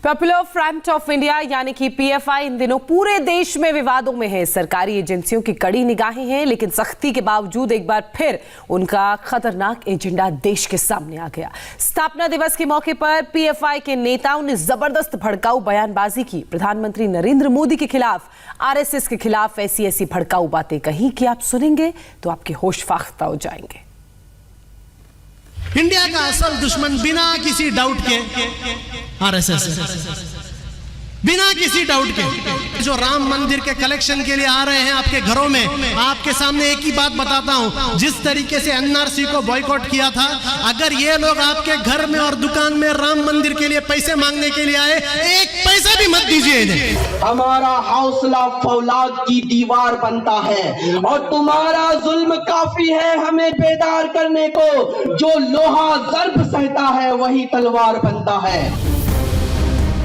Popular front of India यानी कि PFI इन दिनों पूरे देश में विवादों में है। सरकारी एजेंसियों की कड़ी निगाहें हैं, लेकिन सख्ती के बावजूद एक बार फिर उनका खतरनाक एजेंडा देश के सामने आ गया। स्थापना दिवस के मौके पर पीएफआई के नेताओं ने जबरदस्त भड़काऊ बयानबाजी की। प्रधानमंत्री नरेंद्र मोदी के खिलाफ, आरएसएस के खिलाफ ऐसी भड़काऊ बातें कही कि आप सुनेंगे तो आपके होश फाख्ता हो जाएंगे। इंडिया का असल दुश्मन बिना किसी डाउट के आरएसएस, बिना किसी डाउट के जो राम मंदिर के कलेक्शन के लिए आ रहे हैं आपके घरों में, आपके सामने एक ही बात बताता हूं, जिस तरीके से एनआरसी को बॉयकॉट किया था, अगर ये लोग आपके घर में और दुकान में राम मंदिर के लिए पैसे मांगने के लिए आए, एक पैसा भी मत दीजिए इन्हें। हमारा हौसला फौलाद की दीवार बनता है और तुम्हारा जुल्म काफी है हमें बेदार करने को। जो लोहा ज़र्ब सहता है वही तलवार बनता है।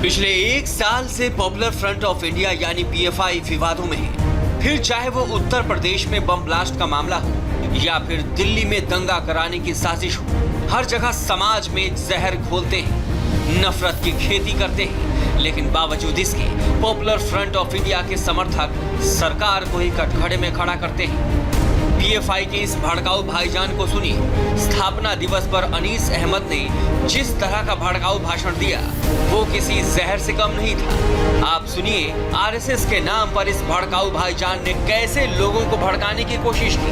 पिछले एक साल से पॉपुलर फ्रंट ऑफ इंडिया यानी पीएफआई विवादों में है। फिर चाहे वो उत्तर प्रदेश में बम ब्लास्ट का मामला हो या फिर दिल्ली में दंगा कराने की साजिश हो, हर जगह समाज में जहर घोलते हैं, नफरत की खेती करते हैं। लेकिन बावजूद इसके पॉपुलर फ्रंट ऑफ इंडिया के समर्थक सरकार को ही कटघरे में खड़ा करते हैं। पीएफआई के इस भड़काऊ भाईजान को सुनिए। स्थापना दिवस पर अनीस अहमद ने जिस तरह का भड़काऊ भाषण दिया वो किसी जहर से कम नहीं था। आप सुनिए आरएसएस के नाम पर इस भड़काऊ भाईजान ने कैसे लोगों को भड़काने की कोशिश की।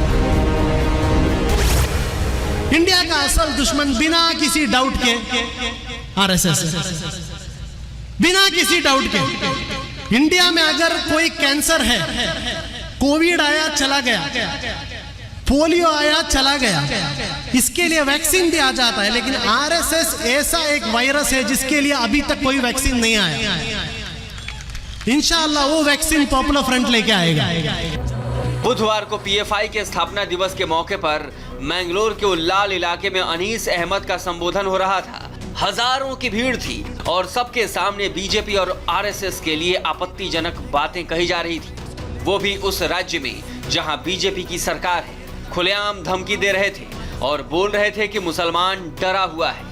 इंडिया का असल दुश्मन बिना किसी डाउट के आरएसएस, बिना किसी डाउट के। इंडिया में अगर कोई कैंसर है, कोविड आया चला गया, पोलियो आया चला गया, इसके लिए वैक्सीन भी आ जाता है, लेकिन आरएसएस ऐसा एक वायरस है जिसके लिए अभी तक कोई वैक्सीन नहीं आया। इंशाअल्लाह वो वैक्सीन पॉपुलर फ्रंट लेके आएगा। बुधवार को पीएफआई के स्थापना दिवस के मौके पर मैंगलोर के उल्लाल इलाके में अनीस अहमद का संबोधन हो रहा था। हजारों की भीड़ थी और सबके सामने बीजेपी और आरएसएस के लिए आपत्तिजनक बातें कही जा रही थी, वो भी उस राज्य में जहां बीजेपी की सरकार है। खुलेआम धमकी दे रहे थे और बोल रहे थे कि मुसलमान डरा हुआ है,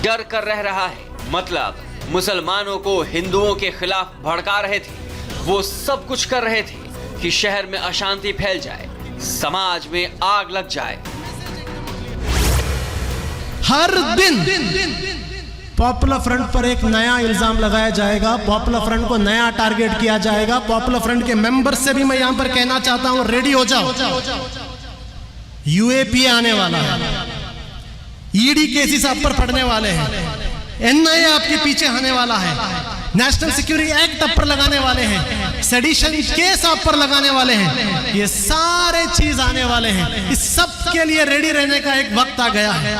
डर कर रह रहा है, मतलब मुसलमानों को हिंदुओं के खिलाफ भड़का रहे थे। वो सब कुछ कर रहे थे कि शहर में अशांति फैल जाए, समाज में आग लग जाए। हर दिन पॉपुलर फ्रंट पर एक नया इल्जाम लगाया जाएगा, पॉपुलर फ्रंट को नया टारगेट किया जाएगा। पॉपुलर फ्रंट के मेंबर से भी मैं यहां पर कहना चाहता हूं, रेडी हो जाओ। यूएपी आने वाला है, ईडी केसेस आप पर पड़ने वाले हैं, एनआईए आपके पीछे आने वाला है, नेशनल सिक्योरिटी एक्ट आप पर लगाने वाले हैं, सेडिशन केस आप पर लगाने वाले हैं, ये सारे चीज आने वाले हैं। इस सब के लिए रेडी रहने का एक वक्त आ गया है।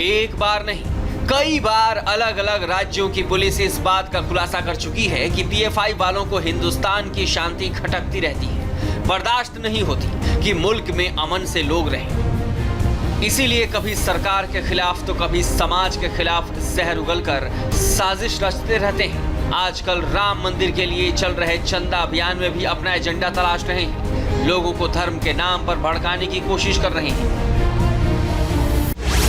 एक बार नहीं, कई बार अलग अलग राज्यों की पुलिस इस बात का खुलासा कर चुकी है कि पीएफआई वालों को हिंदुस्तान की शांति खटकती रहती है। बर्दाश्त नहीं होती कि मुल्क में अमन से लोग रहें। इसीलिए कभी सरकार के खिलाफ तो कभी समाज के खिलाफ जहर उगलकर साजिश रचते रहते हैं। आजकल राम मंदिर के लिए चल रहे चंदा अभियान में भी अपना एजेंडा तलाश रहे हैं। लोगों को धर्म के नाम पर भड़काने की कोशिश कर रहे हैं।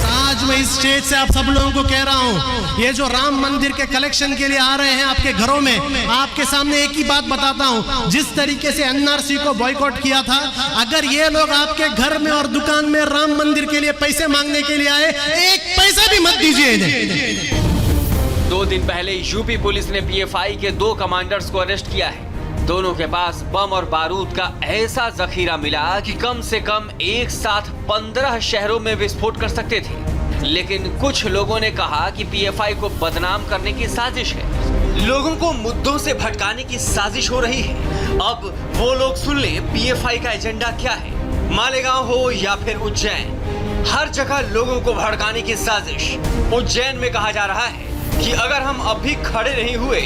आज मैं इस स्टेज से आप सब लोगों को कह रहा हूं, ये जो राम मंदिर के कलेक्शन के लिए आ रहे हैं आपके घरों में, आपके सामने एक ही बात बताता हूं, जिस तरीके से एनआरसी को बॉयकॉट किया था, अगर ये लोग आपके घर में और दुकान में राम मंदिर के लिए पैसे मांगने के लिए आए, एक पैसा भी मत दीजिए इन्हें। 2 दिन पहले यूपी पुलिस ने पीएफआई के 2 कमांडर्स को अरेस्ट किया है। दोनों के पास बम और बारूद का ऐसा जखीरा मिला कि कम से कम एक साथ 15 शहरों में विस्फोट कर सकते थे। लेकिन कुछ लोगों ने कहा कि पीएफआई को बदनाम करने की साजिश है, लोगों को मुद्दों से भटकाने की साजिश हो रही है। अब वो लोग सुन लें पीएफआई का एजेंडा क्या है। मालेगांव हो या फिर उज्जैन, हर जगह लोगों को भड़काने की साजिश। उज्जैन में कहा जा रहा है कि अगर हम अभी खड़े नहीं हुए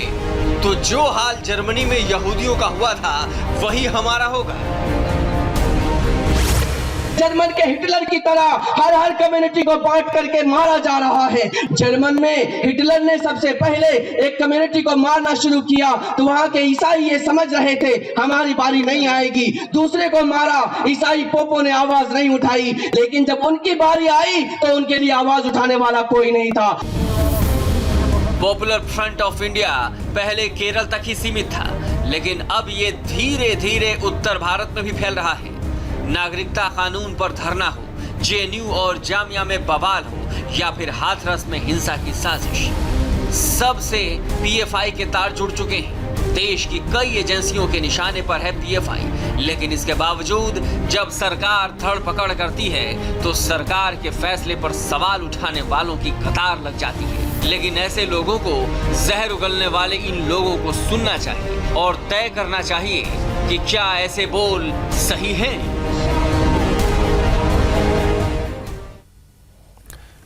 तो जो हाल जर्मनी में यहूदियों का हुआ था वही हमारा होगा। जर्मन के हिटलर की तरह हर कम्युनिटी को बांट करके मारा जा रहा है। जर्मन में हिटलर ने सबसे पहले एक कम्युनिटी को मारना शुरू किया तो वहां के ईसाई ये समझ रहे थे हमारी बारी नहीं आएगी, दूसरे को मारा। ईसाई पोपों ने आवाज नहीं उठाई, लेकिन जब उनकी बारी आई तो उनके लिए आवाज उठाने वाला कोई नहीं था। पॉपुलर फ्रंट ऑफ इंडिया पहले केरल तक ही सीमित था, लेकिन अब ये धीरे धीरे उत्तर भारत में भी फैल रहा है। नागरिकता कानून पर धरना हो, जेएनयू और जामिया में बवाल हो या फिर हाथरस में हिंसा की साजिश, सबसे पीएफआई के तार जुड़ चुके हैं। देश की कई एजेंसियों के निशाने पर है पीएफआई, लेकिन इसके बावजूद जब सरकार धरपकड़ करती है तो सरकार के फैसले पर सवाल उठाने वालों की कतार लग जाती है। लेकिन ऐसे लोगों को, जहर उगलने वाले इन लोगों को सुनना चाहिए और तय करना चाहिए कि क्या ऐसे बोल सही हैं।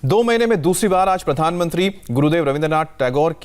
2 महीने में दूसरी बार आज प्रधानमंत्री गुरुदेव रविंद्रनाथ टैगोर की